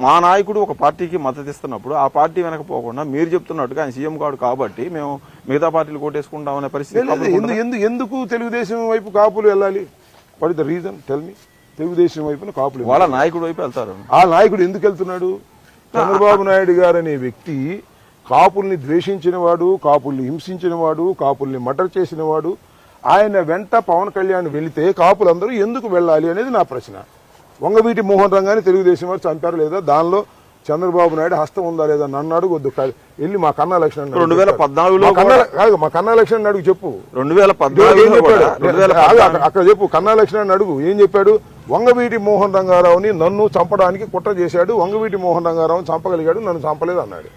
మా నాయకుడు ఒక పార్టీకి మద్దతు ఇస్తున్నప్పుడు ఆ పార్టీ వెనక పోకుండా మీరు చెప్తున్నట్టుగా ఆయన సీఎం కాడు కాబట్టి మేము మిగతా పార్టీలు కోటేసుకుంటామనే పరిస్థితి. ఎందుకు తెలుగుదేశం వైపు కాపులు వెళ్ళాలి? What is the reason? Tell me. Telugu Desam వైపున కాపులు వాళ్ళ నాయకుడు వైపు వెళ్తారు. ఆ నాయకుడు ఎందుకు వెళ్తున్నాడు? చంద్రబాబు నాయుడు గారు అనే వ్యక్తి కాపుల్ని ద్వేషించిన వాడు, కాపుల్ని హింసించిన వాడు, కాపుల్ని మర్డర్ చేసిన వాడు. ఆయన వెంట పవన్ కళ్యాణ్ వెళితే కాపులందరూ ఎందుకు వెళ్ళాలి అనేది నా ప్రశ్న. వంగవీటి మోహన్ రంగాన్ని తెలుగుదేశం వారు చంపారు లేదా? దానిలో చంద్రబాబు నాయుడు హస్తం ఉందా లేదా? నన్ను అడుగు, వద్దు వెళ్ళి మా కన్నా లక్ష్మణ్ 2014 మా కన్నా లక్ష్మణ్ అడుగు చెప్పు. 2014 అక్కడ చెప్పు. కన్నా లక్ష్మణ్ అడుగు ఏం చెప్పాడు? వంగవీటి మోహన్ రంగారావుని నన్ను చంపడానికి కుట్ర చేశాడు, వంగవీటి మోహన్ రంగారావుని చంపగలిగాడు, నన్ను చంపలేదు అన్నాడు.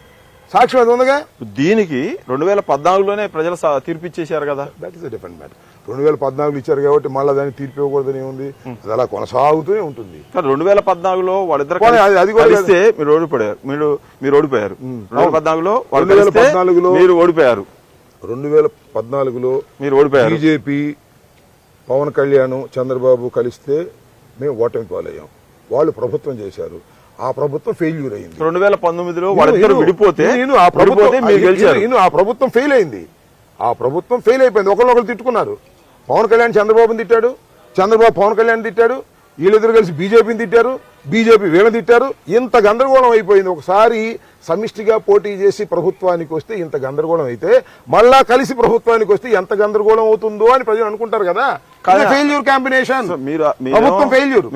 సాక్ష్యం అది ఉందిగా. దీనికి 2014లోనే ప్రజలు తీర్పు ఇచ్చేశారు కదా. That is different matter. 2014 ఇచ్చారు కాబట్టి మళ్ళీ దాన్ని తీర్పు ఇవ్వకూడదని ఉంది. అది అలా కొనసాగుతూనే ఉంటుంది. 2014లో వాళ్ళిద్దరు కలిస్తే మీరు ఓడిపోయారు. మీరు ఓడిపోయారు. 2014లో మీరు ఓడిపోయారు. 2014లో మీరు ఓడిపోయారు. బీజేపీ, పవన్ కళ్యాణ్, చంద్రబాబు కలిస్తే మేము ఓటమి పాలయ్యాం. వాళ్ళు ప్రభుత్వం చేశారు. ఆ ప్రభుత్వం ఫెయిల్యూర్ అయింది. 2019లో వాళ్ళిద్దరు విడిపోతే ఆ ప్రభుత్వం ఫెయిల్ అయింది. ఆ ప్రభుత్వం ఫెయిల్ అయిపోయింది. ఒకరినొకరు తిట్టుకున్నారు. పవన్ కళ్యాణ్ చంద్రబాబుని తిట్టాడు, చంద్రబాబు పవన్ కళ్యాణ్ తిట్టాడు, వీళ్ళిద్దరు కలిసి బీజేపీని తిట్టారు, బీజేపీ వీళ్ళని తిట్టారు. ఇంత గందరగోళం అయిపోయింది. ఒకసారి సమిష్టిగా పోటీ చేసి ప్రభుత్వానికి వస్తే ఇంత గందరగోళం అయితే మళ్ళా కలిసి ప్రభుత్వానికి వస్తే ఎంత గందరగోళం అవుతుందో అని ప్రజలు అనుకుంటారు కదా. Failure combination. ప్రభుత్వం ఫెయిల్యూర్.